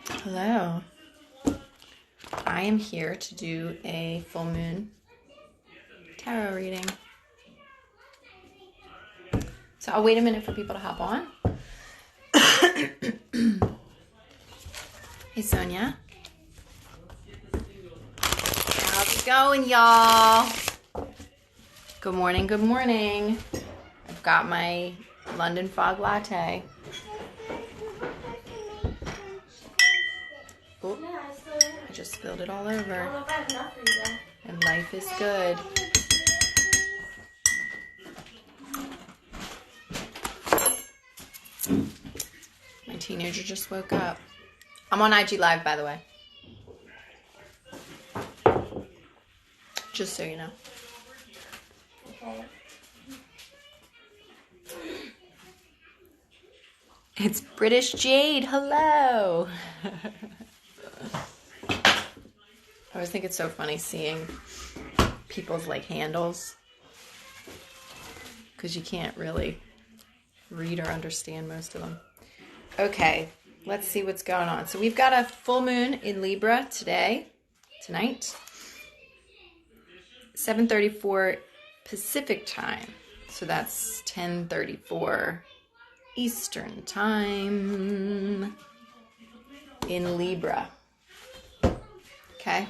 Hello. I am here to do a full moon tarot reading. So I'll wait a minute for people to hop on. Hey, Sonia. How's it going, y'all? Good morning, good morning. I've got my London fog latte. Oh, I just spilled it all over. And life is good. My teenager just woke up. I'm on IG Live, by the way. Just so you know. Okay. It's British Jade. Hello. I always think it's so funny seeing people's handles, because you can't really read or understand most of them. Okay, let's see what's going on. So we've got a full moon in Libra tonight, 7:34 Pacific time. So that's 10:34 Eastern time in Libra. Okay,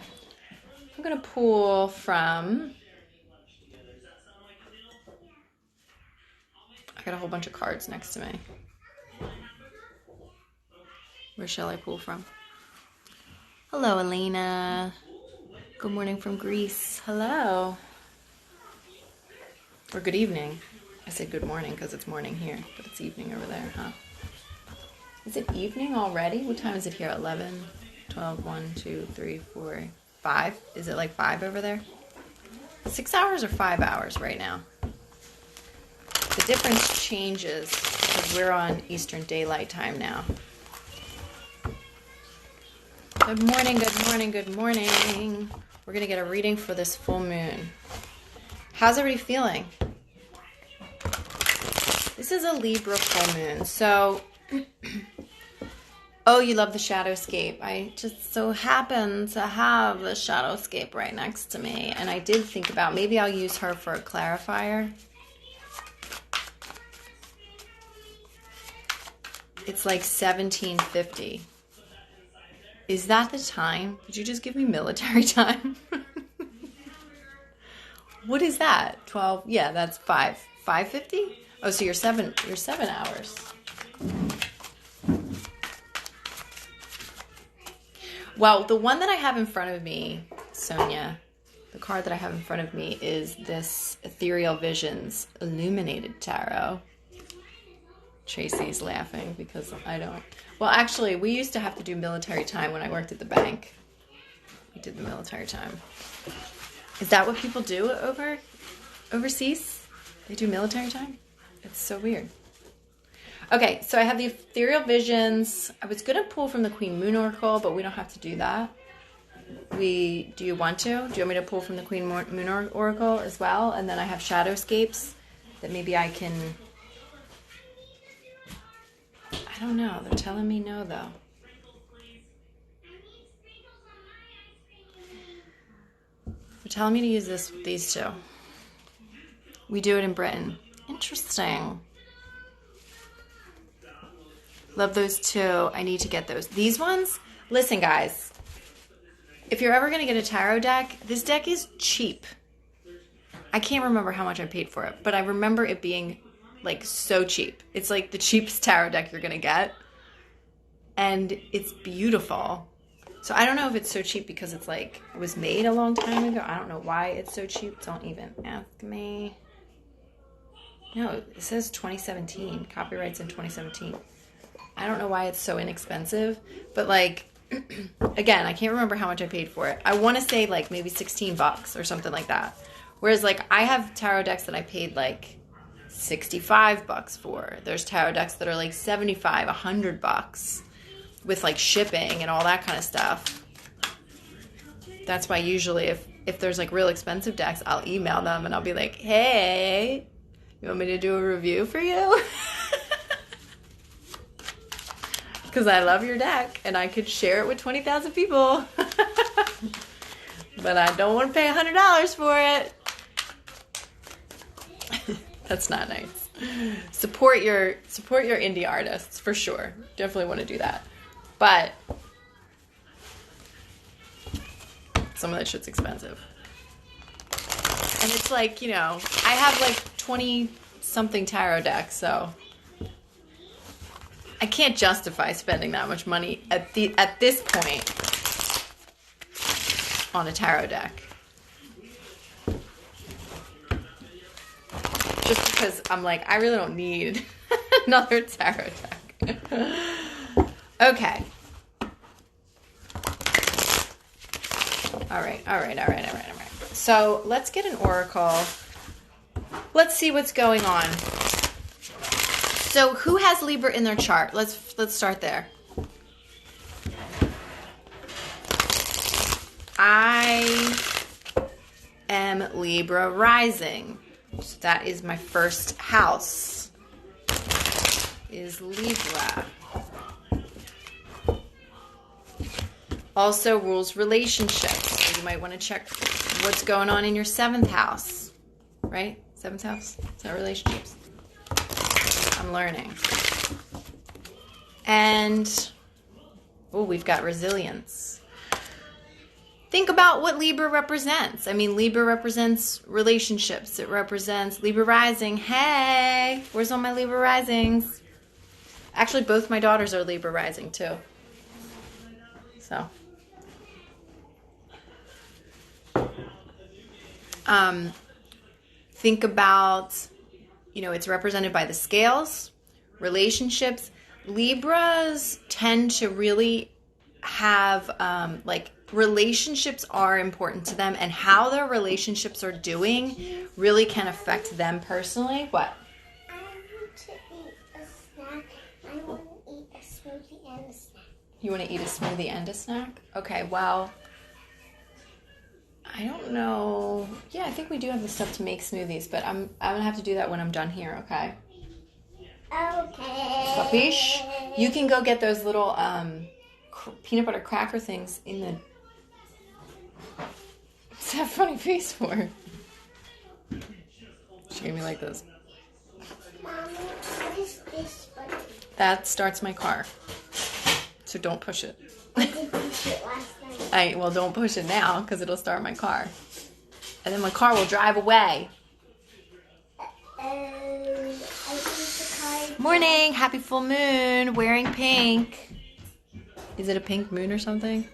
I'm going to pull from, I got a whole bunch of cards next to me. Where shall I pull from? Hello, Elena. Good morning from Greece. Hello. Or good evening. I said good morning because it's morning here, but it's evening over there, huh? Is it evening already? What time is it here? 11, 12, 1, 2, 3, 4, 5? Is it 5 over there? 6 hours or 5 hours right now? The difference changes because we're on Eastern Daylight Time now. Good morning, good morning, good morning. We're going to get a reading for this full moon. How's everybody feeling? This is a Libra full moon. So, oh, you love the shadowscape. I just so happen to have the shadowscape right next to me. And I did think about maybe I'll use her for a clarifier. It's 1750. Is that the time? Did you just give me military time? What is that? 12? Yeah, that's 5. 5:50? Oh, so you're 7 hours. Well, the one that I have in front of me, Sonia, the card that I have in front of me is this Ethereal Visions Illuminated Tarot. Tracy's laughing because I don't. Well, actually, we used to have to do military time when I worked at the bank. We did the military time. Is that what people do overseas? They do military time? It's so weird. Okay, so I have the Ethereal Visions. I was going to pull from the Queen Moon Oracle, but we don't have to do that. Do you want to? Do you want me to pull from the Queen Moon Oracle as well? And then I have Shadowscapes that maybe I can... I don't know. They're telling me no, though. They're telling me to use these two. We do it in Britain. Interesting. Love those two. I need to get those. These ones, listen, guys. If you're ever going to get a tarot deck, this deck is cheap. I can't remember how much I paid for it, but I remember it being so cheap. It's the cheapest tarot deck you're gonna get, and it's beautiful. So I don't know if it's so cheap because it's it was made a long time ago. I don't know why it's so cheap. Don't even ask me. No, it says 2017. Copyrights in 2017. I don't know why it's so inexpensive, but again, I can't remember how much I paid for it. I want to say maybe $16 or something like that. Whereas I have tarot decks that I paid $65 for. There's tarot decks that are $75, $100 with shipping and all that kind of stuff. That's why usually if there's real expensive decks, I'll email them and I'll be like, hey, you want me to do a review for you? because I love your deck and I could share it with 20,000 people. But I don't want to pay $100 for it. That's not nice. Support your indie artists for sure. Definitely want to do that. But some of that shit's expensive. And it's like, you know, I have like 20 something tarot decks, so I can't justify spending that much money at this point on a tarot deck. Just because I'm like, I really don't need another tarot deck. Okay. All right. So let's get an oracle. Let's see what's going on. So who has Libra in their chart? Let's start there. I am Libra rising. So that is my first house. Is Libra. Also rules relationships. So you might want to check what's going on in your 7th house. Right? 7th house? Is that relationships? I'm learning. And, oh, we've got resilience. Think about what Libra represents. I mean, Libra represents relationships. It represents Libra rising. Hey, where's all my Libra risings? Actually, both my daughters are Libra rising too. So, think about, you know, it's represented by the scales, relationships. Libras tend to really have, like, relationships are important to them, and how their relationships are doing really can affect them personally. What? I want to eat a snack. I want to eat a smoothie and a snack. You want to eat a smoothie and a snack? Okay, well, I don't know. Yeah, I think we do have the stuff to make smoothies, but I'm gonna have to do that when I'm done here, okay? Okay. Capiche? You can go get those little peanut butter cracker things in the... What's that funny face for? She gave me like this. Mommy, what is this button? That starts my car. So don't push it. I did push it last night. Well, don't push it now because it'll start my car. And then my car will drive away. I think the car... Morning, happy full moon, wearing pink. Is it a pink moon or something?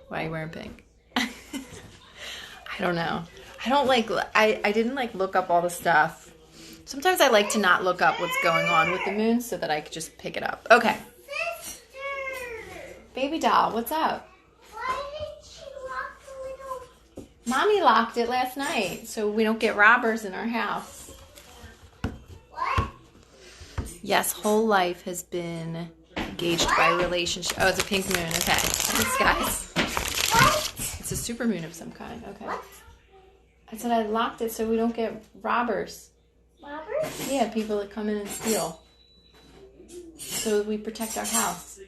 Why are you wearing pink? I don't know. I didn't like look up all the stuff. Sometimes I like to not look up what's going on with the moon so that I could just pick it up. Okay. Sister! Baby doll, what's up? Why did she lock the window? Mommy locked it last night so we don't get robbers in our house. What? Yes, whole life has been engaged by relationship. Oh, it's a pink moon. Okay. Thanks, guys. What? It's a super moon of some kind. Okay. What? I said I locked it so we don't get robbers. Robbers? Yeah, people that come in and steal. So we protect our house.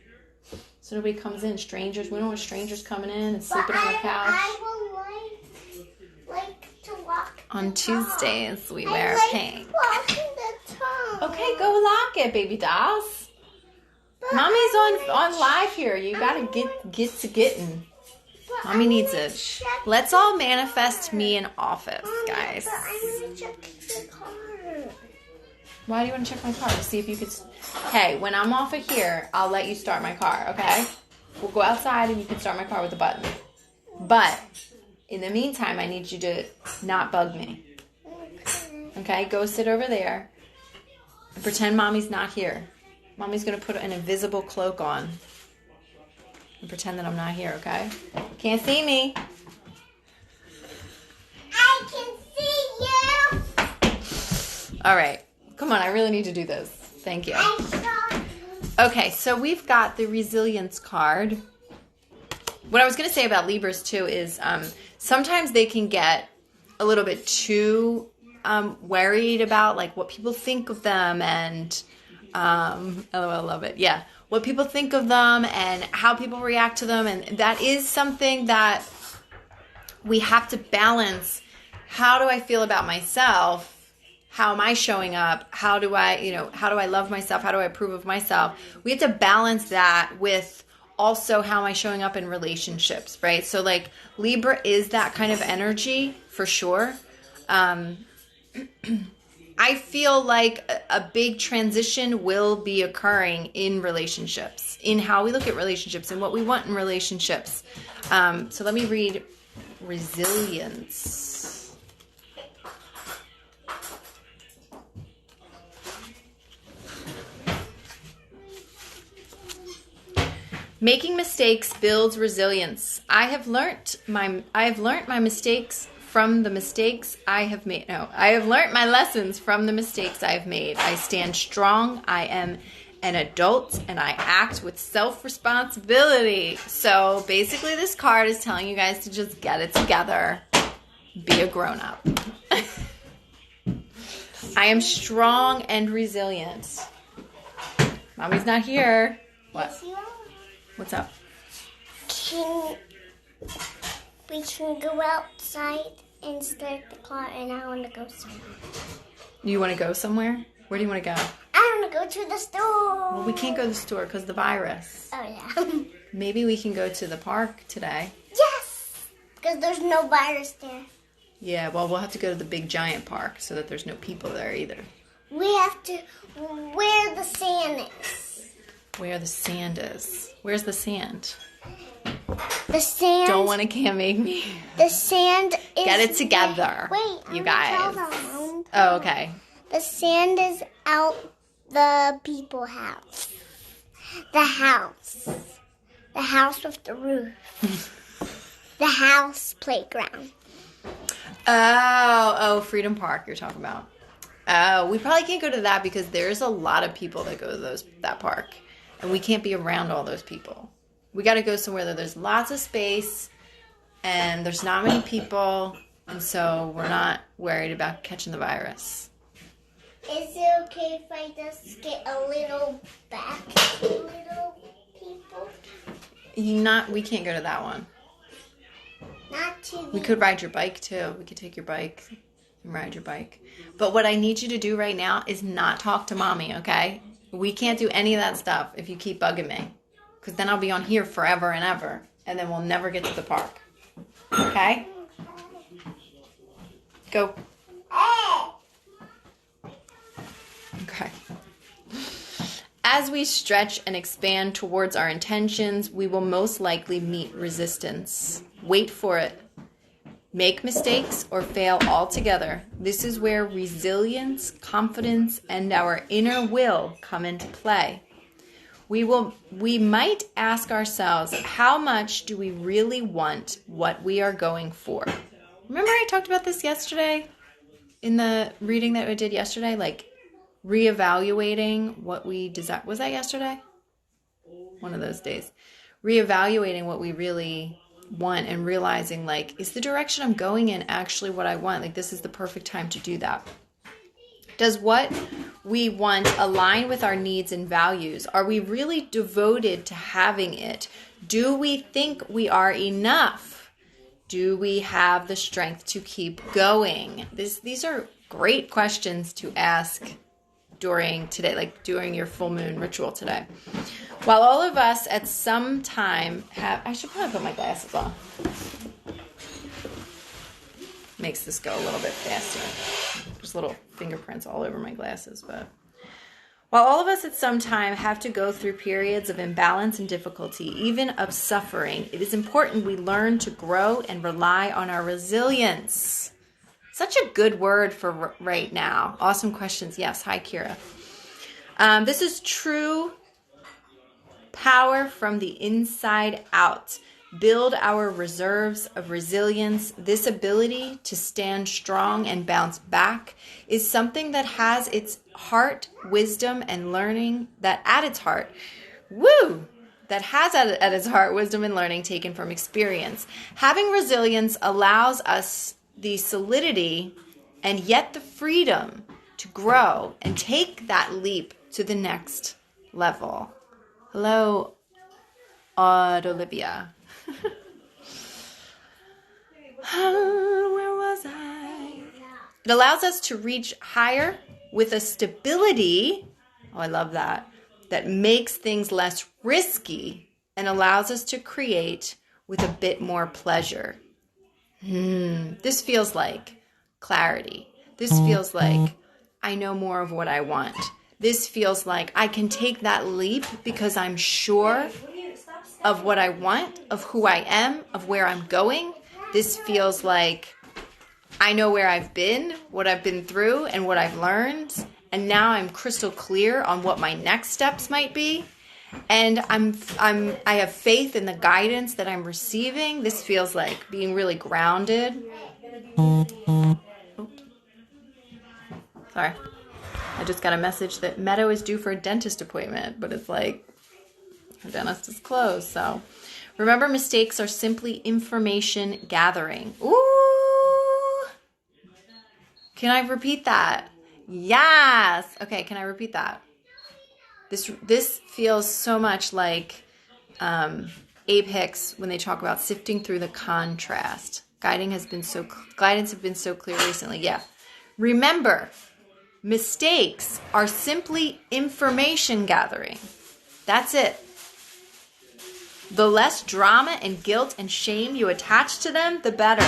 So nobody comes in. Strangers. We don't want strangers coming in and sleeping on the couch. I will like to walk On the Tuesdays, we wear I like pink. walking the tongue. Okay, go lock it, baby dolls. But Mommy's I on live here. You gotta get to getting. but Mommy I needs wanna it. check Let's all manifest me in office, Mommy, guys. But I want to check the car. Why do you want to check my car? To see if you could... Hey, when I'm off of here, I'll let you start my car, okay? We'll go outside and you can start my car with a button. But in the meantime, I need you to not bug me. Okay? Go sit over there and pretend Mommy's not here. Mommy's going to put an invisible cloak on and pretend that I'm not here, okay? Can't see me. I can see you. All right. Come on, I really need to do this. Thank you. I saw you. Okay, so we've got the resilience card. What I was going to say about Libras too is sometimes they can get a little bit too worried about like what people think of them, and LOL, I love it. Yeah. What people think of them and how people react to them. And that is something that we have to balance. How do I feel about myself? How am I showing up? How do I love myself? How do I approve of myself? We have to balance that with also how am I showing up in relationships, right? So like Libra is that kind of energy for sure. I feel like a big transition will be occurring in relationships, in how we look at relationships and what we want in relationships. So let me read resilience. Making mistakes builds resilience. I have learned my mistakes from the mistakes I have made. No, I have learned my lessons from the mistakes I have made. I stand strong. I am an adult and I act with self-responsibility. So basically this card is telling you guys to just get it together. Be a grown-up. I am strong and resilient. Mommy's not here. What? Yes, you are. What's up? We can go outside and start the car, and I want to go somewhere. You want to go somewhere? Where do you want to go? I want to go to the store. Well, we can't go to the store because of the virus. Oh, yeah. Maybe we can go to the park today. Yes! Because there's no virus there. Yeah, well, we'll have to go to the big giant park so that there's no people there either. We have to where the sand is. Where the sand is. Where's the sand? The sand. Don't want to can't make me. The sand is. Get it together. Wait, you guys. Oh, okay. The sand is out the people house. The house. The house with the roof. The house playground. Oh, Freedom Park you're talking about. Oh, we probably can't go to that because there's a lot of people that go to that park. And we can't be around all those people. We got to go somewhere that there's lots of space and there's not many people. And so we're not worried about catching the virus. Is it okay if I just get a little back to little people? We can't go to that one. Not to We could ride your bike too. We could take your bike and ride your bike. But what I need you to do right now is not talk to mommy, okay? We can't do any of that stuff if you keep bugging me. Because then I'll be on here forever and ever. And then we'll never get to the park. Okay? Go. Okay. As we stretch and expand towards our intentions, we will most likely meet resistance. Wait for it. Make mistakes or fail altogether. This is where resilience, confidence, and our inner will come into play. We might ask ourselves, how much do we really want what we are going for? Remember I talked about this yesterday in the reading that we did yesterday? Like reevaluating what we desire. Was that yesterday? One of those days. Reevaluating what we really want and realizing, like, is the direction I'm going in actually what I want? Like, this is the perfect time to do that. Does what we want align with our needs and values? Are we really devoted to having it? Do we think we are enough? Do we have the strength to keep going? These are great questions to ask during today, like during your full moon ritual today. While all of us at some time I should probably put my glasses on. Makes this go a little bit faster. There's little fingerprints all over my glasses, but while all of us at some time have to go through periods of imbalance and difficulty, even of suffering, it is important we learn to grow and rely on our resilience. Such a good word for right now. Awesome questions. Yes. Hi, Kira. This is true power from the inside out. Build our reserves of resilience. This ability to stand strong and bounce back is something that has its heart, wisdom, and learning that at its heart, that has at its heart wisdom and learning taken from experience. Having resilience allows us the solidity and yet the freedom to grow and take that leap to the next level. Hello, Olivia. Where was I? It allows us to reach higher with a stability, oh, I love that makes things less risky and allows us to create with a bit more pleasure. This feels like clarity. This feels like I know more of what I want. This feels like I can take that leap because I'm sure of what I want, of who I am, of where I'm going. This feels like I know where I've been, what I've been through, and what I've learned. And now I'm crystal clear on what my next steps might be. And I have faith in the guidance that I'm receiving. This feels like being really grounded. Oops. Sorry. I just got a message that Meadow is due for a dentist appointment, but it's like her dentist is closed. So remember, mistakes are simply information gathering. Ooh. Can I repeat that? Yes. Okay, can I repeat that? This feels so much like Abe Hicks when they talk about sifting through the contrast. Guidance has been so clear recently. Yeah. Remember, mistakes are simply information gathering. That's it. The less drama and guilt and shame you attach to them, the better.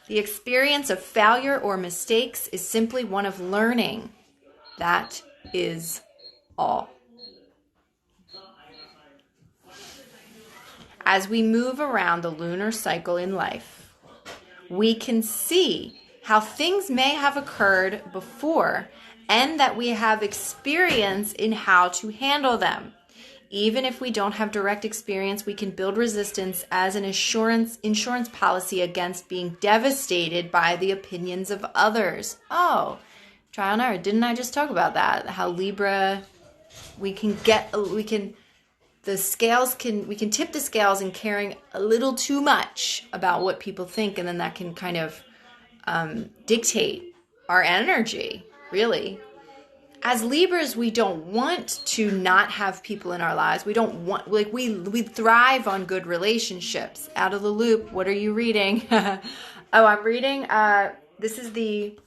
The experience of failure or mistakes is simply one of learning. That is all. As we move around the lunar cycle in life, we can see how things may have occurred before and that we have experience in how to handle them. Even if we don't have direct experience, we can build resistance as an insurance policy against being devastated by the opinions of others. Oh, trial and error. Didn't I just talk about that? How Libra, we can tip the scales in caring a little too much about what people think, and then that can kind of dictate our energy, really. As Libras, we don't want to not have people in our lives. We don't want, like, we thrive on good relationships. Out of the loop, what are you reading? Oh, I'm reading, this is the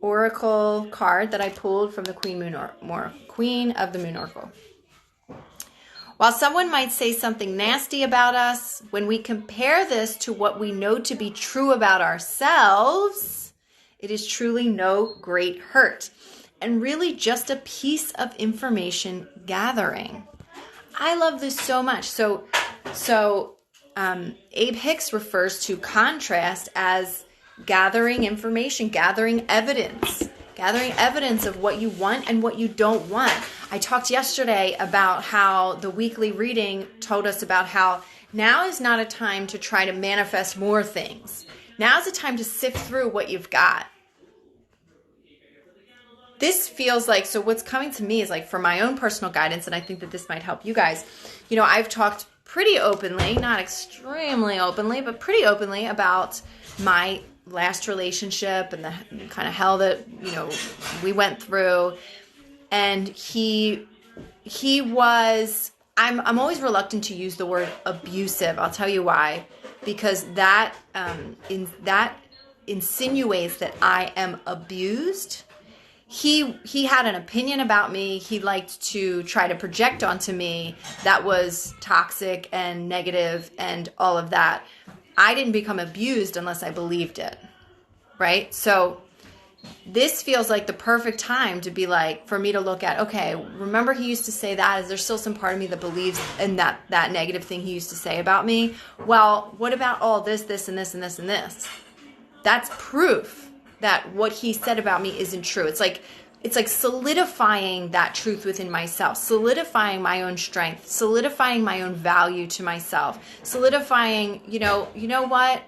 Oracle card that I pulled from the Queen of the Moon Oracle. While someone might say something nasty about us, when we compare this to what we know to be true about ourselves, it is truly no great hurt and really just a piece of information gathering. I love this so much. So Abe Hicks refers to contrast as gathering information, gathering evidence of what you want and what you don't want. I talked yesterday about how the weekly reading told us about how now is not a time to try to manifest more things. Now is a time to sift through what you've got. This feels like, so what's coming to me is like for my own personal guidance, and I think that this might help you guys. You know, I've talked pretty openly, not extremely openly, but pretty openly about my last relationship and the kind of hell that, you know, we went through. And he was, I'm always reluctant to use the word abusive. I'll tell you why. Because that insinuates that I am abused. He had an opinion about me. He liked to try to project onto me that was toxic and negative and all of that. I didn't become abused unless I believed it, right? So this feels like the perfect time to be like, for me to look at, okay, remember he used to say that? Is there still some part of me that believes in that negative thing he used to say about me? Well, what about all this, and this, and this, and this? That's proof that what he said about me isn't true. It's like solidifying that truth within myself, solidifying my own strength, solidifying my own value to myself, solidifying, you know what?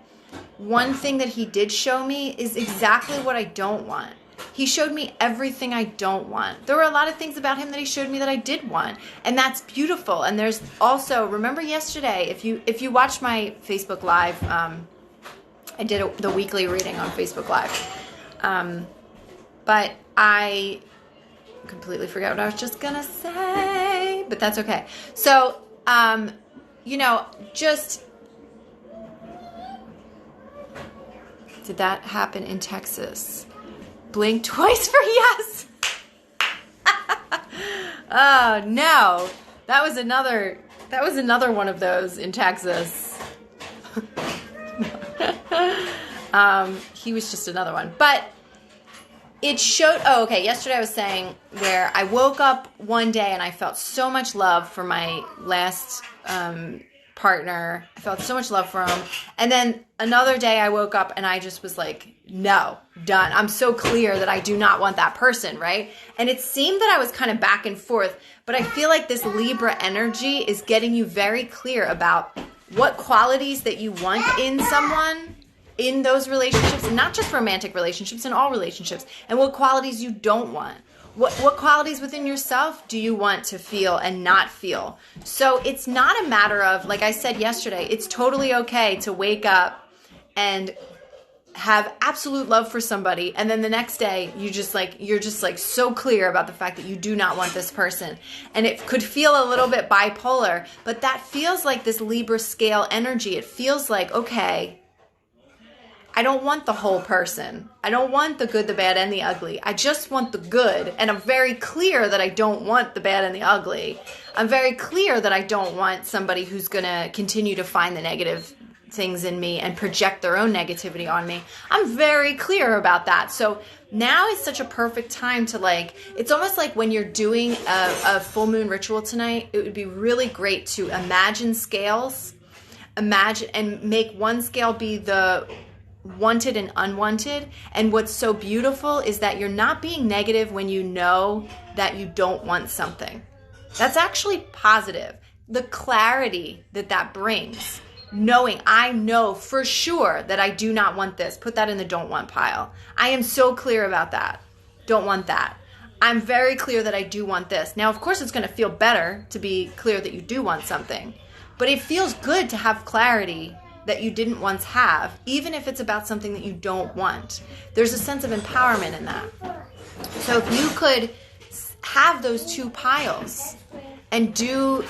One thing that he did show me is exactly what I don't want. He showed me everything I don't want. There were a lot of things about him that he showed me that I did want, and that's beautiful. And there's also, remember yesterday, if you watched my Facebook Live, I did the weekly reading on Facebook Live. But completely forgot what I was just gonna say, but that's okay. So, you know, just, did that happen in Texas? Blink twice for yes. Oh no, that was another one of those in Texas. He was just another one, but it showed, oh, okay, yesterday I was saying where I woke up one day and I felt so much love for my last partner. I felt so much love for him. And then another day I woke up and I just was like, no, done. I'm so clear that I do not want that person, right? And it seemed that I was kind of back and forth, but I feel like this Libra energy is getting you very clear about what qualities that you want in someone, in those relationships, and not just romantic relationships, in all relationships, and what qualities you don't want. What qualities within yourself do you want to feel and not feel? So it's not a matter of, like I said yesterday, it's totally okay to wake up and have absolute love for somebody, and then the next day you're just like so clear about the fact that you do not want this person. And it could feel a little bit bipolar, but that feels like this Libra scale energy. It feels like, okay, I don't want the whole person. I don't want the good, the bad, and the ugly. I just want the good. And I'm very clear that I don't want the bad and the ugly. I'm very clear that I don't want somebody who's going to continue to find the negative things in me and project their own negativity on me. I'm very clear about that. So now is such a perfect time to, like, it's almost like when you're doing a full moon ritual tonight, it would be really great to imagine scales. Imagine and make one scale be the wanted and unwanted. And what's so beautiful is that you're not being negative when you know that you don't want something. That's actually positive. The clarity that brings, knowing I know for sure that I do not want this, put that in the don't want pile. I am so clear about that. Don't want that. I'm very clear that I do want this. Now, of course, it's going to feel better to be clear that you do want something, but it feels good to have clarity that you didn't once have, even if it's about something that you don't want. There's a sense of empowerment in that. So if you could have those two piles and do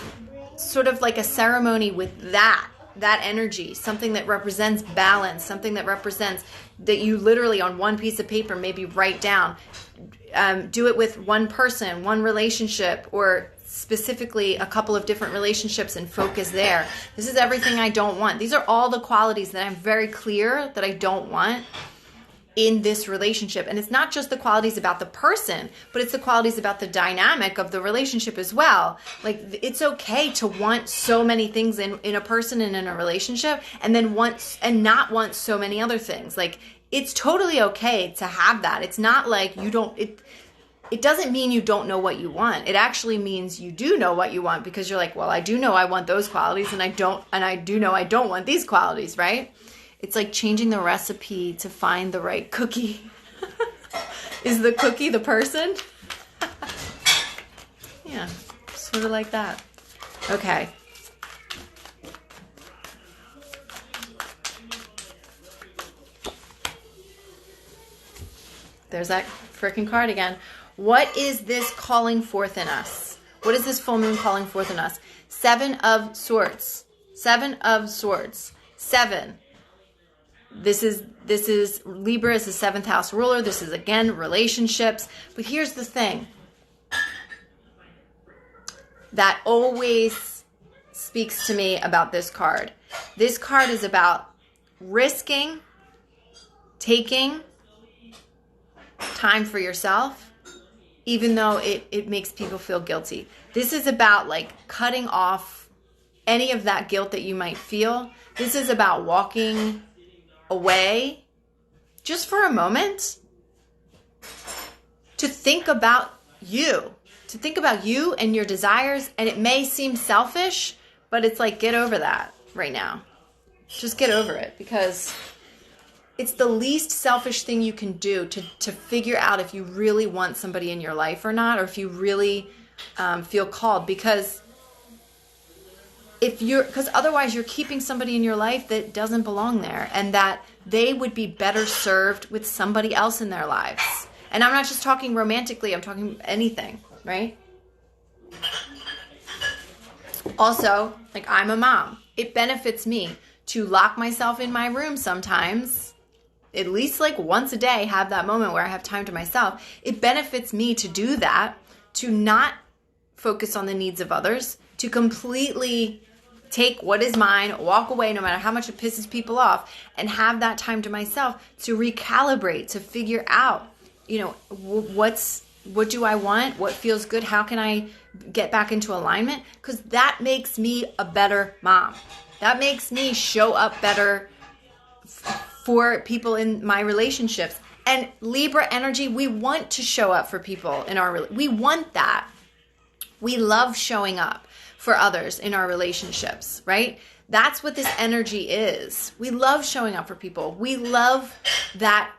sort of like a ceremony with that energy, something that represents balance, something that represents that you literally on one piece of paper maybe write down, do it with one person, one relationship, or specifically a couple of different relationships and focus there. This is everything I don't want. These are all the qualities that I'm very clear that I don't want in this relationship. And it's not just the qualities about the person, but it's the qualities about the dynamic of the relationship as well. Like, it's okay to want so many things in a person and in a relationship, and then not want so many other things. Like, it's totally okay to have that. It's not like you don't, it doesn't mean you don't know what you want. It actually means you do know what you want, because you're like, well, I do know I want those qualities, and I do know I don't want these qualities, right? It's like changing the recipe to find the right cookie. Is the cookie the person? Yeah, sort of like that. Okay. There's that freaking card again. What is this calling forth in us? What is this full moon calling forth in us? 7 of Swords. 7 of Swords. 7. This is Libra is the 7th house ruler. This is, again, relationships. But here's the thing that always speaks to me about this card. This card is about risking, taking time for yourself, even though it makes people feel guilty. This is about, like, cutting off any of that guilt that you might feel. This is about walking away just for a moment to think about you, and your desires. And it may seem selfish, but it's like, get over that right now. Just get over it, because it's the least selfish thing you can do to figure out if you really want somebody in your life or not, or if you really feel called. Because otherwise you're keeping somebody in your life that doesn't belong there, and that they would be better served with somebody else in their lives. And I'm not just talking romantically, I'm talking anything, right? Also, like, I'm a mom. It benefits me to lock myself in my room sometimes, at least like once a day, have that moment where I have time to myself. It benefits me to do that, to not focus on the needs of others, to completely take what is mine, walk away no matter how much it pisses people off, and have that time to myself to recalibrate, to figure out, you know, what do I want? What feels good? How can I get back into alignment? Because that makes me a better mom. That makes me show up better for people in my relationships. And Libra energy, we want to show up for people in our we want that. We love showing up for others in our relationships, right? That's what this energy is. We love showing up for people. We love that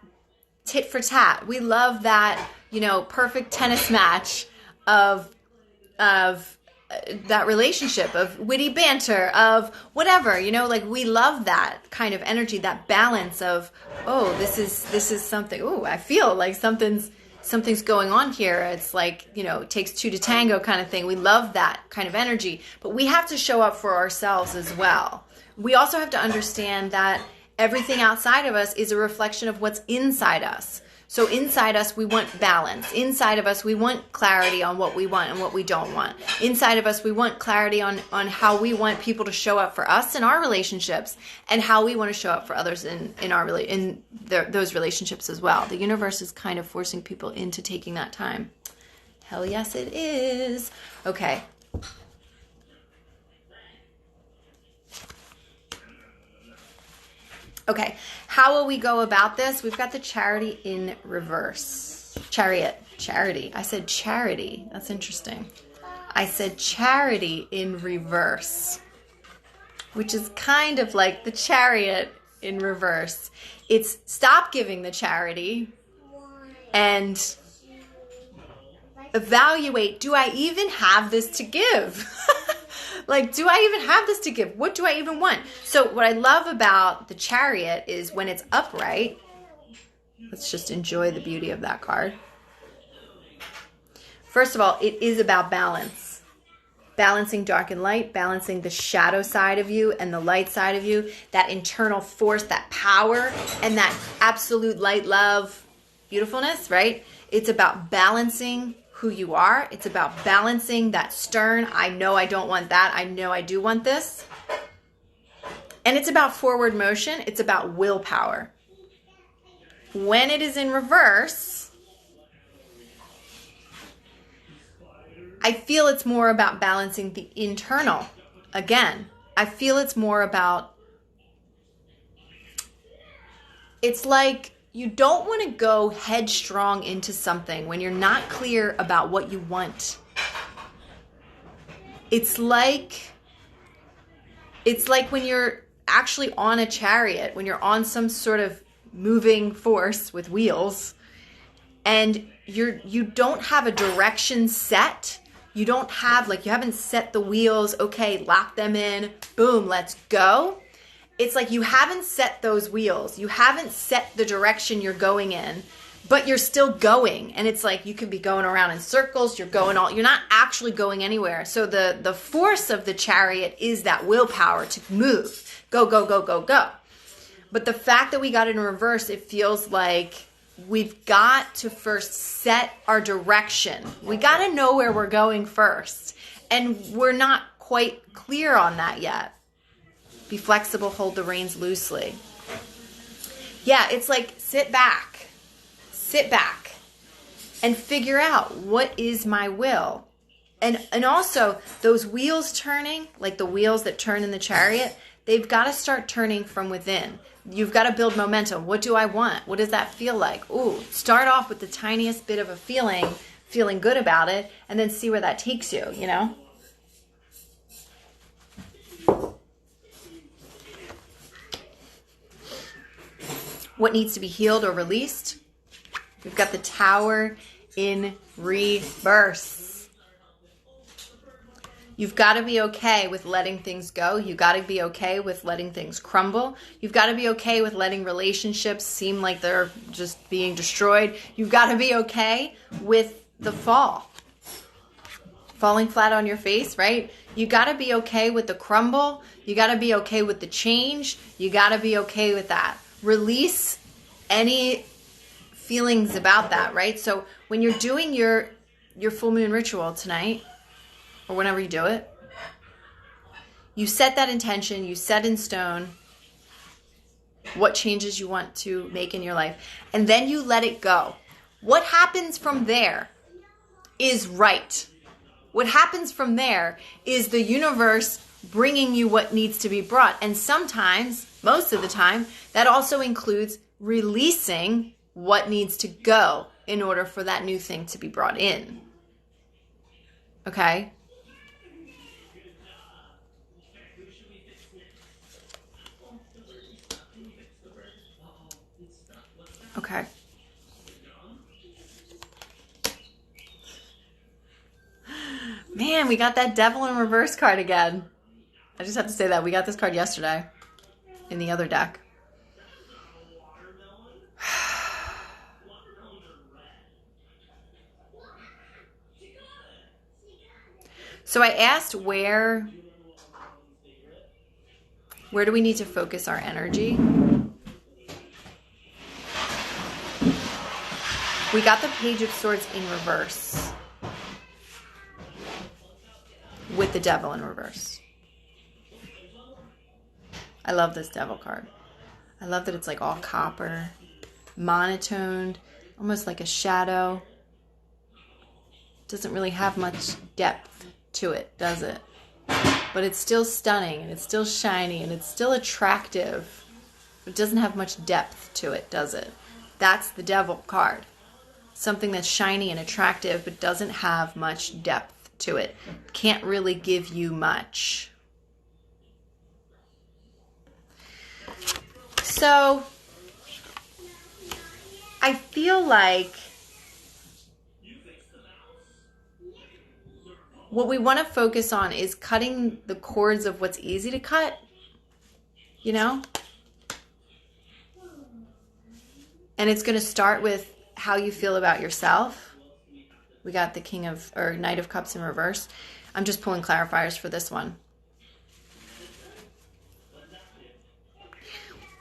tit for tat. We love that, you know, perfect tennis match of that relationship, of witty banter, of whatever, you know, like we love that kind of energy, that balance of, oh, this is something, oh, I feel like something's going on here. It's like, you know, it takes two to tango kind of thing. We love that kind of energy, but we have to show up for ourselves as well. We also have to understand that everything outside of us is a reflection of what's inside us. So inside us, we want balance. Inside of us, we want clarity on what we want and what we don't want. Inside of us, we want clarity on how we want people to show up for us in our relationships, and how we want to show up for others in those relationships as well. The universe is kind of forcing people into taking that time. Hell yes, it is. Okay. Okay, how will we go about this? We've got the Charity in reverse. Charity. I said charity. That's interesting. I said Charity in reverse, which is kind of like the Chariot in reverse. It's stop giving the charity and evaluate, do I even have this to give? Like, do I even have this to give? What do I even want? So what I love about the Chariot is when it's upright, let's just enjoy the beauty of that card. First of all, it is about balance. Balancing dark and light, balancing the shadow side of you and the light side of you, that internal force, that power, and that absolute light, love, beautifulness, right? It's about balancing who you are. It's about balancing that stern, I know I don't want that, I know I do want this. And it's about forward motion. It's about willpower. When it is in reverse, I feel it's more about balancing the internal. Again, I feel it's more about, it's like you don't want to go headstrong into something when you're not clear about what you want. It's like when you're actually on a chariot, when you're on some sort of moving force with wheels, and you don't have a direction set. You don't have, like, you haven't set the wheels, okay, lock them in, boom, let's go. It's like you haven't set those wheels. You haven't set the direction you're going in, but you're still going. And it's like you could be going around in circles. You're not actually going anywhere. So the force of the Chariot is that willpower to move. Go, go, go, go, go. But the fact that we got it in reverse, it feels like we've got to first set our direction. We got to know where we're going first. And we're not quite clear on that yet. Be flexible, hold the reins loosely. Yeah, it's like sit back and figure out what is my will. And also those wheels turning, like the wheels that turn in the Chariot, they've got to start turning from within. You've got to build momentum. What do I want? What does that feel like? Ooh, start off with the tiniest bit of a feeling good about it, and then see where that takes you, you know? What needs to be healed or released? We've got the Tower in reverse. You've got to be okay with letting things go. You've got to be okay with letting things crumble. You've got to be okay with letting relationships seem like they're just being destroyed. You've got to be okay with the fall. Falling flat on your face, right? You got to be okay with the crumble. You got to be okay with the change. You got to be okay with that. Release any feelings about that, right? So when you're doing your full moon ritual tonight, or whenever you do it, you set that intention, you set in stone what changes you want to make in your life, and then you let it go. What happens from there is right. What happens from there is the universe bringing you what needs to be brought. And sometimes, most of the time, that also includes releasing what needs to go in order for that new thing to be brought in. Okay? Okay. Man, we got that devil in reverse card again. I just have to say that. We got this card yesterday in the other deck. So I asked where do we need to focus our energy? We got the Page of Swords in reverse with the devil in reverse. I love this devil card. I love that it's like all copper, monotoned, almost like a shadow. Doesn't really have much depth to it, does it? But it's still stunning, and it's still shiny, and it's still attractive. It doesn't have much depth to it, does it? That's the devil card. Something that's shiny and attractive, but doesn't have much depth to it. Can't really give you much. So, I feel like what we want to focus on is cutting the cords of what's easy to cut, you know? And it's going to start with how you feel about yourself. We got the Knight of Cups in reverse. I'm just pulling clarifiers for this one.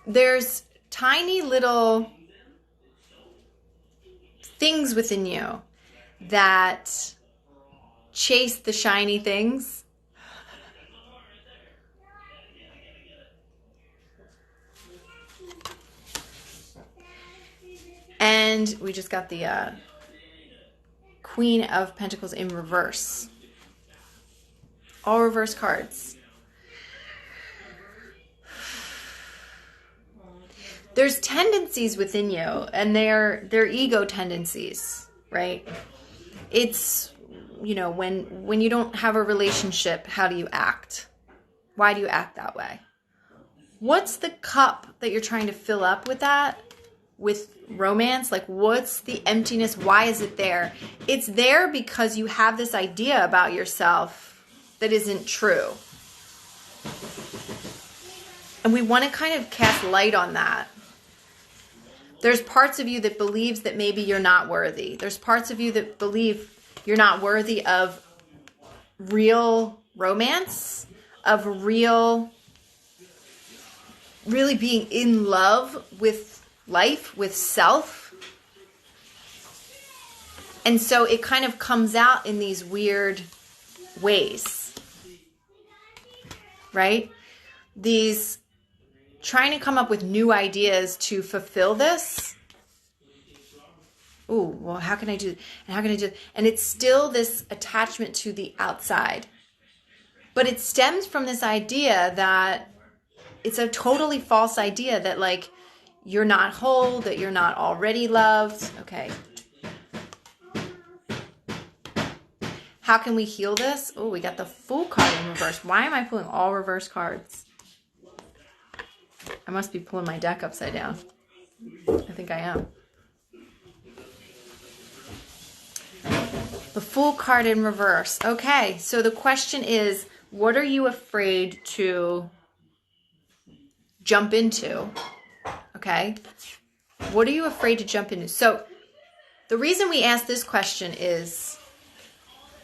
There's tiny little things within you that chase the shiny things. And we just got the Queen of Pentacles in reverse. All reverse cards. There's tendencies within you, and they're ego tendencies, right? It's, you know, when you don't have a relationship, how do you act? Why do you act that way? What's the cup that you're trying to fill up with that? With romance? Like, what's the emptiness? Why is it there? It's there because you have this idea about yourself that isn't true. And we want to kind of cast light on that. There's parts of you that believes that maybe you're not worthy. There's parts of you that believe you're not worthy of real romance, of really being in love with life, with self. And so it kind of comes out in these weird ways, right? These trying to come up with new ideas to fulfill this. Ooh, well, how can I do? And how can I do? And it's still this attachment to the outside. But it stems from this idea that it's a totally false idea that, like, you're not whole, that you're not already loved. Okay. How can we heal this? Oh, we got the Fool card in reverse. Why am I pulling all reverse cards? I must be pulling my deck upside down. I think I am. The Fool card in reverse. Okay, so the question is, what are you afraid to jump into? Okay, what are you afraid to jump into? So the reason we ask this question is,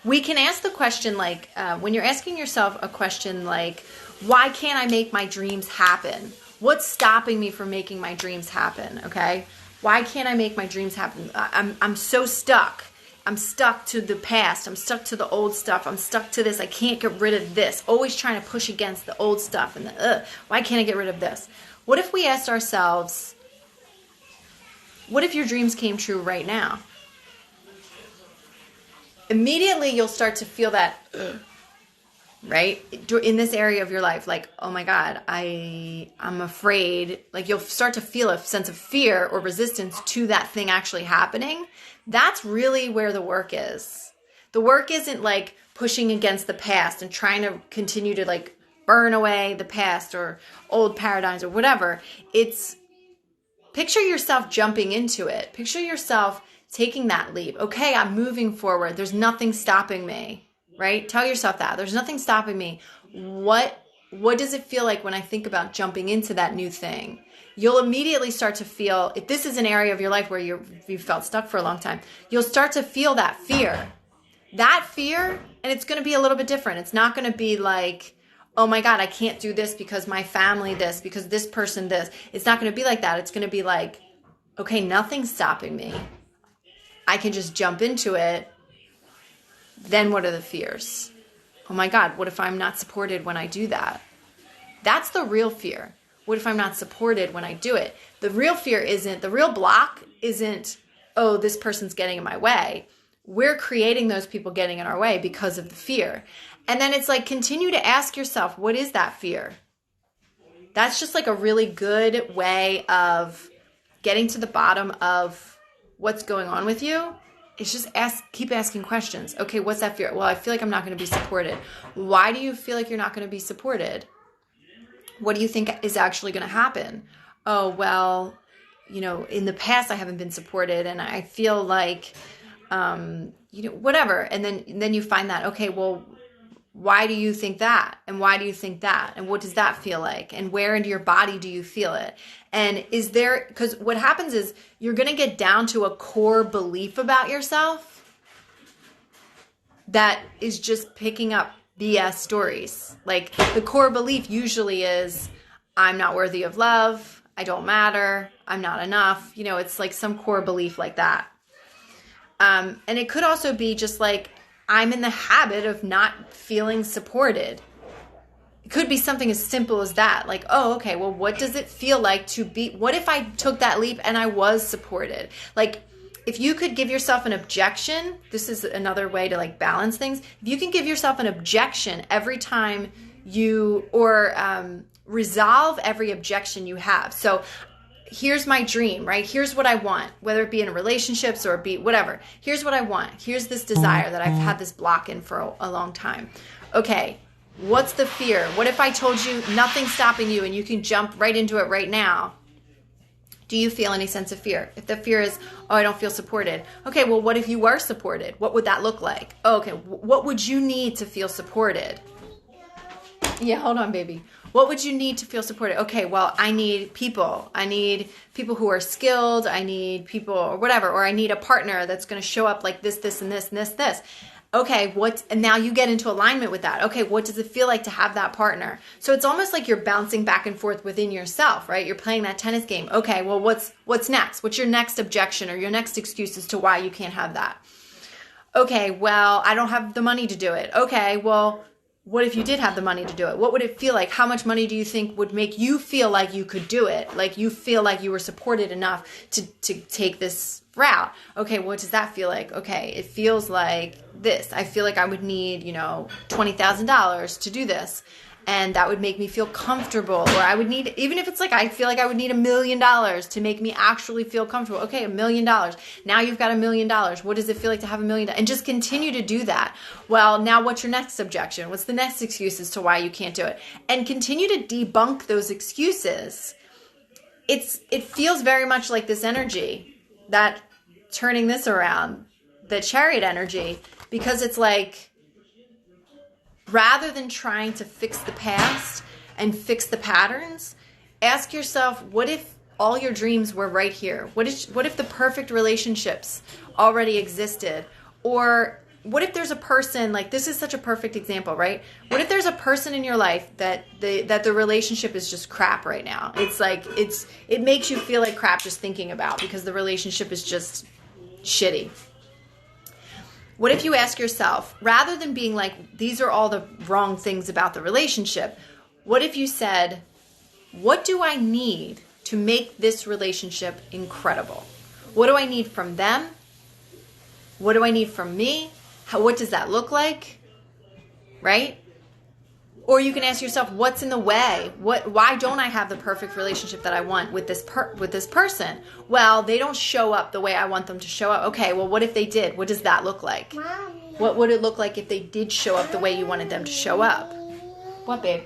we can ask the question like, when you're asking yourself a question like, why can't I make my dreams happen? What's stopping me from making my dreams happen? Okay, why can't I make my dreams happen? I'm so stuck. I'm stuck to the past. I'm stuck to the old stuff. I'm stuck to this. I can't get rid of this. Always trying to push against the old stuff. And why can't I get rid of this? What if we asked ourselves, what if your dreams came true right now? Immediately you'll start to feel that, right? In this area of your life, like, oh my God, I'm afraid. Like you'll start to feel a sense of fear or resistance to that thing actually happening. That's really where the work is. The work isn't like pushing against the past and trying to continue to like burn away the past or old paradigms or whatever. It's picture yourself jumping into it. Picture yourself taking that leap. Okay, I'm moving forward. There's nothing stopping me, right? Tell yourself that. There's nothing stopping me. What does it feel like when I think about jumping into that new thing? You'll immediately start to feel, if this is an area of your life where you've felt stuck for a long time, you'll start to feel that fear. That fear, and it's going to be a little bit different. It's not going to be like, oh my God, I can't do this because my family this, because this person this. It's not going to be like that. It's going to be like, okay, nothing's stopping me. I can just jump into it. Then what are the fears? Oh my God, what if I'm not supported when I do that? That's the real fear. What if I'm not supported when I do it? The real fear isn't, the real block isn't, oh, this person's getting in my way. We're creating those people getting in our way because of the fear. And then it's like, continue to ask yourself, what is that fear? That's just like a really good way of getting to the bottom of what's going on with you. It's just keep asking questions. Okay, what's that fear? Well, I feel like I'm not going to be supported. Why do you feel like you're not going to be supported? What do you think is actually going to happen? Oh, well, in the past I haven't been supported and I feel like, whatever. And then you find that, okay, well, why do you think that? And why do you think that? And what does that feel like? And where into your body do you feel it? And because what happens is you're going to get down to a core belief about yourself that is just picking up BS stories. Like the core belief usually is, I'm not worthy of love. I don't matter. I'm not enough. It's like some core belief like that. And it could also be just like, I'm in the habit of not feeling supported. It could be something as simple as that. Like, oh, okay, well, what does it feel like to be, what if I took that leap and I was supported? Like, if you could give yourself an objection, this is another way to like balance things. If you can give yourself an objection every time resolve every objection you have. So here's my dream, right? Here's what I want, whether it be in relationships or be whatever. Here's what I want. Here's this desire that I've had this block in for a long time. Okay, what's the fear? What if I told you nothing's stopping you and you can jump right into it right now? Do you feel any sense of fear? If the fear is, oh, I don't feel supported. Okay, well, what if you were supported? What would that look like? Oh, okay, what would you need to feel supported? Yeah, hold on, baby. What would you need to feel supported? Okay, well, I need people. I need people who are skilled. I need people or whatever. Or I need a partner that's going to show up like this, this, and this, and this, this. Okay, and now you get into alignment with that. Okay, what does it feel like to have that partner? So it's almost like you're bouncing back and forth within yourself, right? You're playing that tennis game. Okay, well, what's next? What's your next objection or your next excuse as to why you can't have that? Okay, well, I don't have the money to do it. Okay, well, what if you did have the money to do it? What would it feel like? How much money do you think would make you feel like you could do it? Like you feel like you were supported enough to take this route. Okay, what does that feel like? Okay, it feels like this. I feel like I would need, $20,000 to do this. And that would make me feel comfortable. Or I would need, even if it's like, I feel like I would need $1 million to make me actually feel comfortable. Okay, $1 million. Now you've got $1 million. What does it feel like to have $1 million? And just continue to do that. Well, now what's your next objection? What's the next excuse as to why you can't do it? And continue to debunk those excuses. It feels very much like this energy, that turning this around, the chariot energy. because it's like, rather than trying to fix the past and fix the patterns, ask yourself, what if all your dreams were right here? What if the perfect relationships already existed? Or what if there's a person, like, this is such a perfect example, right? What if there's a person in your life that the relationship is just crap right now? It's like, it makes you feel like crap just thinking about, because the relationship is just shitty. What if you ask yourself, rather than being like, these are all the wrong things about the relationship, what if you said, what do I need to make this relationship incredible? What do I need from them? What do I need from me? What does that look like? Right? Or you can ask yourself, what's in the way? Why don't I have the perfect relationship that I want with this person? Well, they don't show up the way I want them to show up. Okay, well, what if they did? What does that look like? Mommy. What would it look like if they did show up the way you wanted them to show up? What, babe?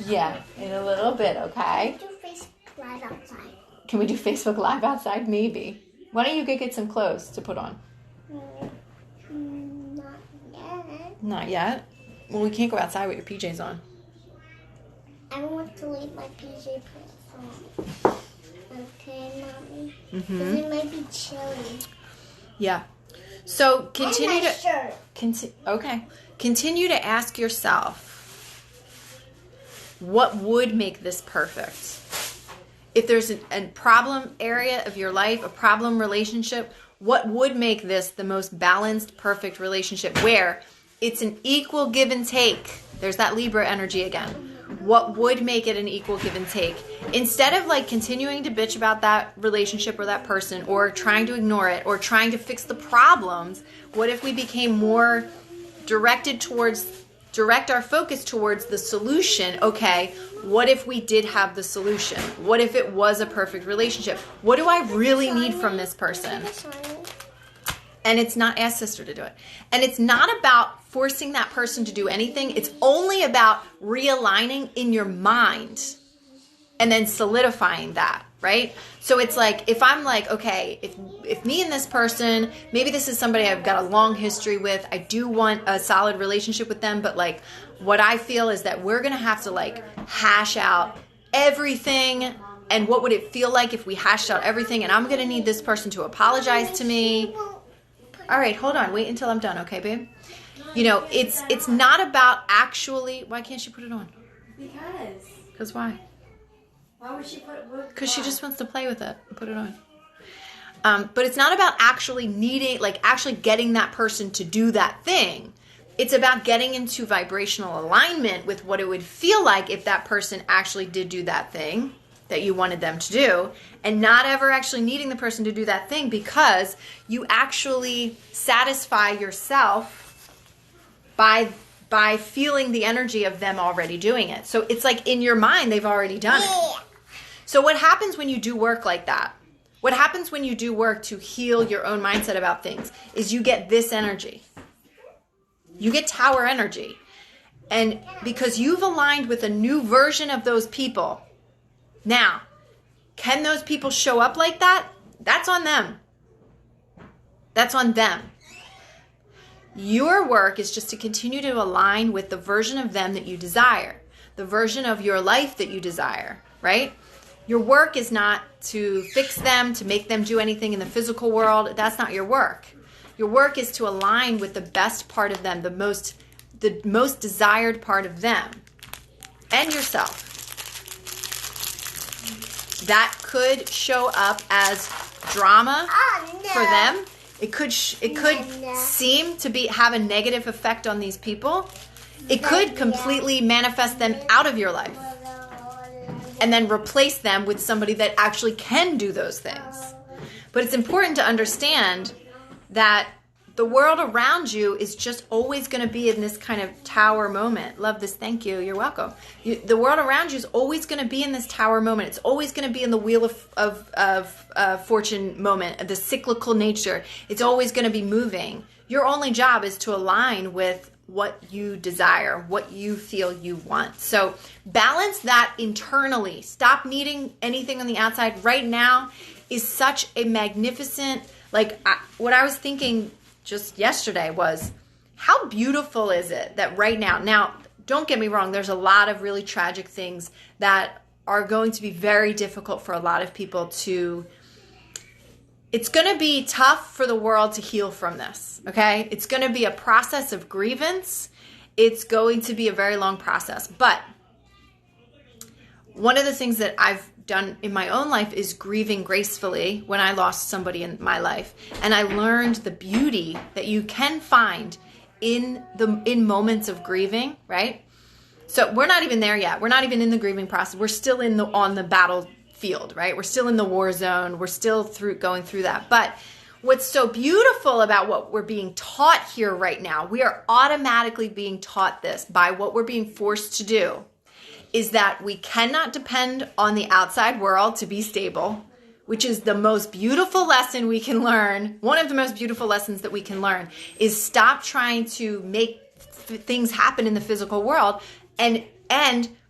Yeah, in a little bit, okay? Do Facebook Live outside. Can we do Facebook Live outside? Maybe. Why don't you go get some clothes to put on? Not yet. Not yet? Well, we can't go outside with your PJs on. I want to leave my PJ pants on. Okay, Mommy? Because it might be chilly. Yeah. So continue and my to shirt. Continue to ask yourself, what would make this perfect? If there's a problem area of your life, a problem relationship, what would make this the most balanced, perfect relationship where it's an equal give and take? There's that Libra energy again. What would make it an equal give and take? Instead of like continuing to bitch about that relationship or that person, or trying to ignore it, or trying to fix the problems, what if we became more direct our focus towards the solution? Okay, what if we did have the solution? What if it was a perfect relationship? What do I really need from this person? And it's not, ask sister to do it. And it's not about forcing that person to do anything. It's only about realigning in your mind and then solidifying that, right? So it's like, if I'm like, okay, if me and this person, maybe this is somebody I've got a long history with, I do want a solid relationship with them, but like, what I feel is that we're going to have to like hash out everything. And what would it feel like if we hashed out everything? And I'm going to need this person to apologize to me. All right, hold on. Wait until I'm done, okay, babe? You know, it's not about actually, why can't she put it on? Because why? Why would she put it? Because she just wants to play with it and put it on. But it's not about actually needing, like actually getting that person to do that thing. It's about getting into vibrational alignment with what it would feel like if that person actually did do that thing that you wanted them to do, and not ever actually needing the person to do that thing, because you actually satisfy yourself by feeling the energy of them already doing it. So it's like in your mind, they've already done it. So what happens when you do work like that? What happens when you do work to heal your own mindset about things is you get this energy. You get tower energy. And because you've aligned with a new version of those people, now, can those people show up like that? That's on them. That's on them. Your work is just to continue to align with the version of them that you desire, the version of your life that you desire, right? Your work is not to fix them, to make them do anything in the physical world. That's not your work. Your work is to align with the best part of them, the most desired part of them and yourself. That could show up as drama for them. It could seem to have a negative effect on these people. It could completely manifest them out of your life and then replace them with somebody that actually can do those things. But it's important to understand that the world around you is just always going to be in this kind of tower moment. Love this. Thank you. You're welcome. The world around you is always going to be in this tower moment. It's always going to be in the wheel of fortune moment, the cyclical nature. It's always going to be moving. Your only job is to align with what you desire, what you feel you want. So balance that internally. Stop needing anything on the outside. Right now is such a magnificent Like, what I was thinking just yesterday was, how beautiful is it that right now, don't get me wrong, there's a lot of really tragic things that are going to be very difficult for a lot of people to, it's going to be tough for the world to heal from this, okay? It's going to be a process of grievance. It's going to be a very long process. But one of the things that I've done in my own life is grieving gracefully when I lost somebody in my life. And I learned the beauty that you can find in moments of grieving, right? So we're not even there yet. We're not even in the grieving process. We're still on the battlefield, right? We're still in the war zone. We're still going through that. But what's so beautiful about what we're being taught here right now, we are automatically being taught this by what we're being forced to do, is that we cannot depend on the outside world to be stable, which is the most beautiful lesson we can learn. One of the most beautiful lessons that we can learn is stop trying to make things happen in the physical world, and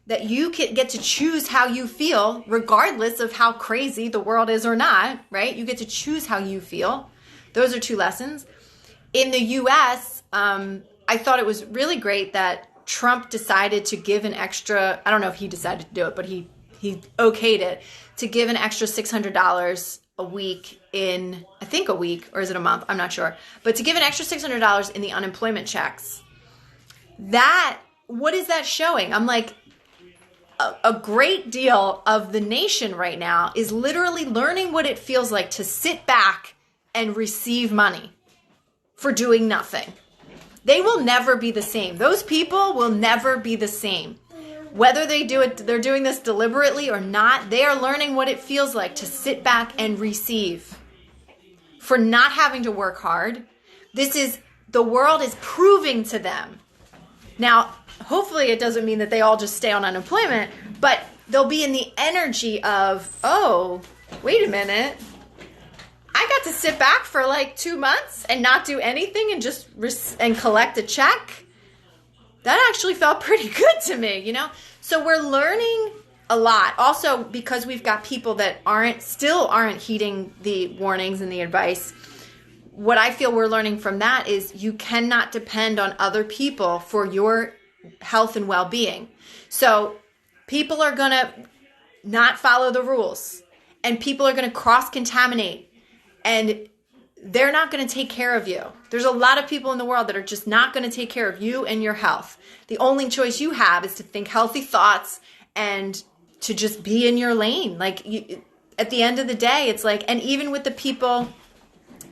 that you get to choose how you feel regardless of how crazy the world is or not, right? You get to choose how you feel. Those are two lessons. In the US, I thought it was really great that Trump decided to give an extra, I don't know if he decided to do it, but he okayed it, to give an extra $600 a week in, I think a week, or is it a month? I'm not sure. But to give an extra $600 in the unemployment checks. What is that showing? I'm like, a great deal of the nation right now is literally learning what it feels like to sit back and receive money for doing nothing. They will never be the same. Those people will never be the same. Whether they're doing this deliberately or not, they are learning what it feels like to sit back and receive for not having to work hard. The world is proving to them. Now, hopefully it doesn't mean that they all just stay on unemployment, but they'll be in the energy of, oh, wait a minute. I got to sit back for like 2 months and not do anything and just and collect a check. That actually felt pretty good to me, you know? So we're learning a lot. Also, because we've got people that still aren't heeding the warnings and the advice, what I feel we're learning from that is you cannot depend on other people for your health and well-being. So people are going to not follow the rules, and people are going to cross-contaminate, and they're not going to take care of you. There's a lot of people in the world that are just not going to take care of you and your health. The only choice you have is to think healthy thoughts and to just be in your lane. Like, at the end of the day, it's like, and even with the people,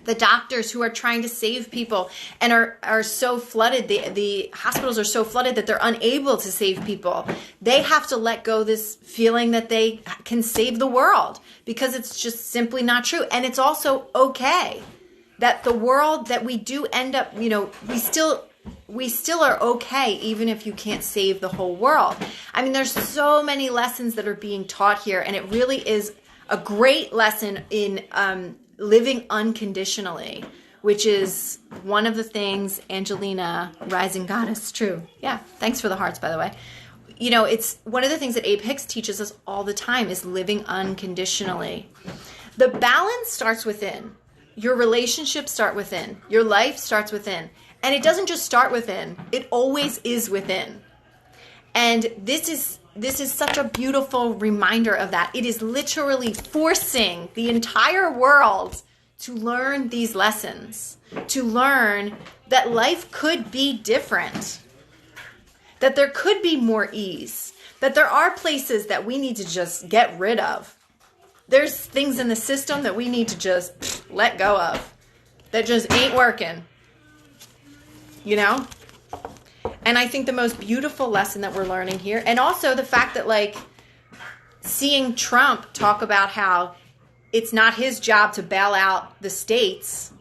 the doctors who are trying to save people and are so flooded, the hospitals are so flooded that they're unable to save people. They have to let go this feeling that they can save the world, because it's just simply not true. And it's also okay that the world that we do end up, you know, we still are okay even if you can't save the whole world. I mean, there's so many lessons that are being taught here, and it really is a great lesson in living unconditionally, which is one of the things, Angelina, Rising Goddess, true. Yeah, thanks for the hearts, by the way. You know, it's one of the things that Abe Hicks teaches us all the time is living unconditionally. The balance starts within. Your relationships start within. Your life starts within. And it doesn't just start within. It always is within. And this is such a beautiful reminder of that. It is literally forcing the entire world to learn these lessons, to learn that life could be different, that there could be more ease, that there are places that we need to just get rid of. There's things in the system that we need to just let go of that just ain't working, you know? And I think the most beautiful lesson that we're learning here, and also the fact that, like, seeing Trump talk about how it's not his job to bail out the states,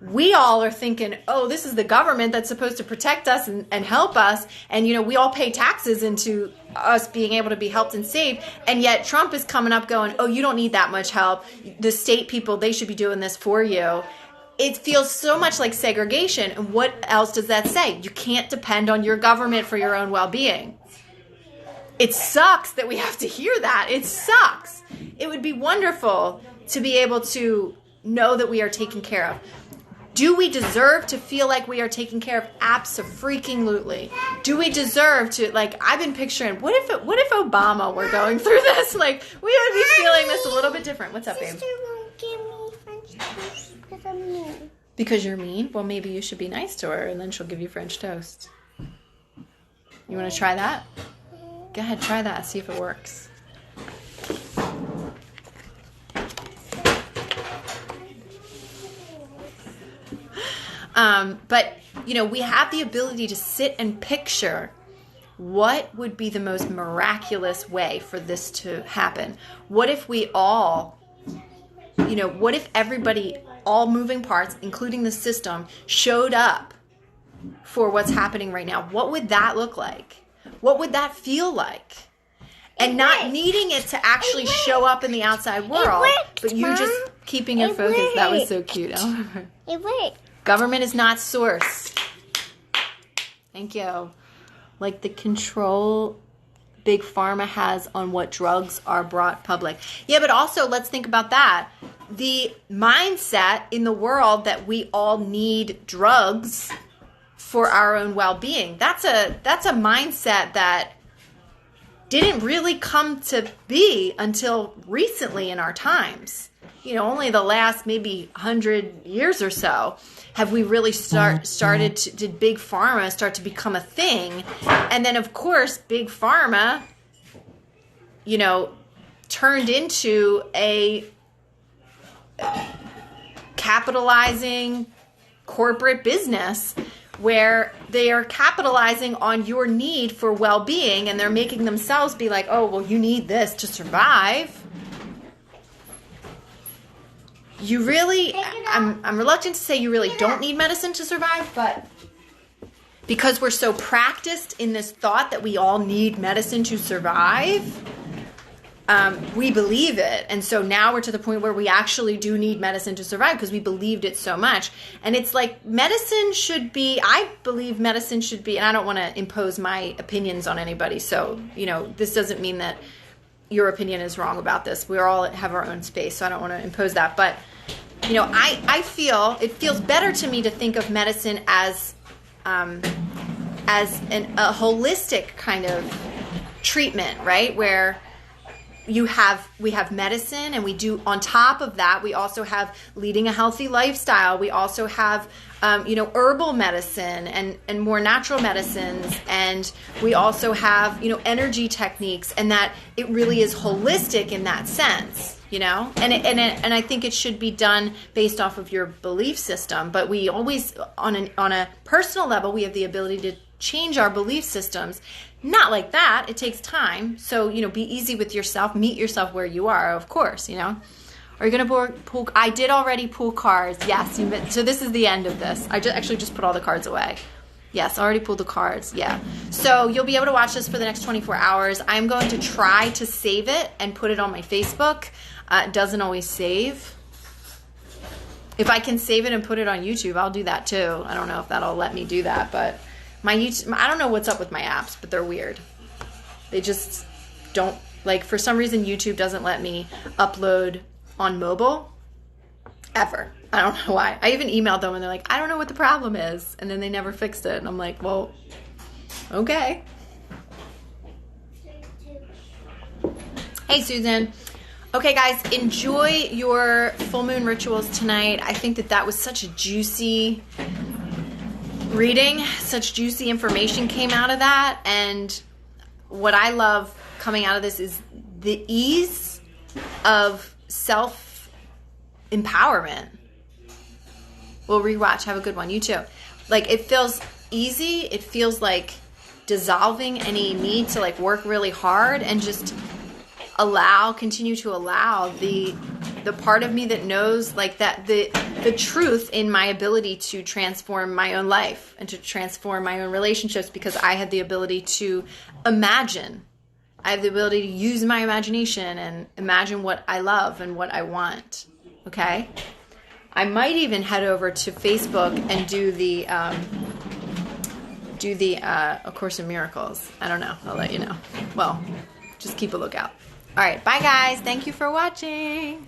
we all are thinking, oh, this is the government that's supposed to protect us and help us. And, you know, we all pay taxes into us being able to be helped and saved. And yet Trump is coming up going, oh, you don't need that much help. The state people, they should be doing this for you. It feels so much like segregation. And what else does that say? You can't depend on your government for your own well-being. It sucks that we have to hear that. It sucks. It would be wonderful to be able to know that we are taken care of. Do we deserve to feel like we are taken care of? Abso-freaking-lutely. Do we deserve to, like, I've been picturing, what if Obama were going through this? Like, we would be feeling this a little bit different. What's up, babe? Sister won't give me French toast because I'm mean. Because you're mean? Well, maybe you should be nice to her, and then she'll give you French toast. You want to try that? Go ahead, try that. See if it works. But, you know, we have the ability to sit and picture what would be the most miraculous way for this to happen. What if we all, you know, what if everybody, all moving parts, including the system, showed up for what's happening right now? What would that look like? What would that feel like? And not needing it to actually show up in the outside world, but you just keeping your focus. That was so cute. It worked. Government is not source. Thank you. Like the control Big Pharma has on what drugs are brought public. Yeah, but also let's think about that. The mindset in the world that we all need drugs for our own well-being. That's a mindset that didn't really come to be until recently in our times. You know, only the last maybe 100 years or so have we really did Big Pharma start to become a thing. And then, of course, Big Pharma, you know, turned into a capitalizing corporate business where they are capitalizing on your need for well-being, and they're making themselves be like, oh, well, you need this to survive. You really, I'm reluctant to say you really don't need medicine to survive, but because we're so practiced in this thought that we all need medicine to survive, we believe it. And so now we're to the point where we actually do need medicine to survive because we believed it so much. And it's like medicine should be, I believe medicine should be, and I don't want to impose my opinions on anybody. So, you know, this doesn't mean that your opinion is wrong about this. We all have our own space, so I don't want to impose that. But, you know, I feel, it feels better to me to think of medicine as a holistic kind of treatment, right? Where we have medicine, and we do, on top of that, we also have leading a healthy lifestyle. We also have, you know, herbal medicine and more natural medicines. And we also have, you know, energy techniques, and that it really is holistic in that sense, you know, and I think it should be done based off of your belief system. But we always, on a personal level, we have the ability to change our belief systems. Not like that. It takes time. So, you know, be easy with yourself. Meet yourself where you are, of course, you know. Are you going to pull? I did already pull cards. Yes. So this is the end of this. I actually just put all the cards away. Yes, I already pulled the cards. Yeah. So you'll be able to watch this for the next 24 hours. I'm going to try to save it and put it on my Facebook. It doesn't always save. If I can save it and put it on YouTube, I'll do that too. I don't know if that'll let me do that, but my YouTube, I don't know what's up with my apps, but they're weird. They just don't, like, for some reason YouTube doesn't let me upload on mobile ever. I don't know why. I even emailed them and they're like, I don't know what the problem is. And then they never fixed it. And I'm like, well, okay. Hey, Susan. Okay, guys, enjoy your full moon rituals tonight. I think that was such a juicy reading. Such juicy information came out of that. And what I love coming out of this is the ease of self-empowerment. We'll rewatch. Have a good one. You too. Like, it feels easy. It feels like dissolving any need to, like, work really hard and just continue to allow the part of me that knows, like, that the truth in my ability to transform my own life and to transform my own relationships, because I had the ability to imagine. I have the ability to use my imagination and imagine what I love and what I want. Okay? I might even head over to Facebook and do the A Course in Miracles. I don't know. I'll let you know. Well, just keep a lookout. All right. Bye, guys. Thank you for watching.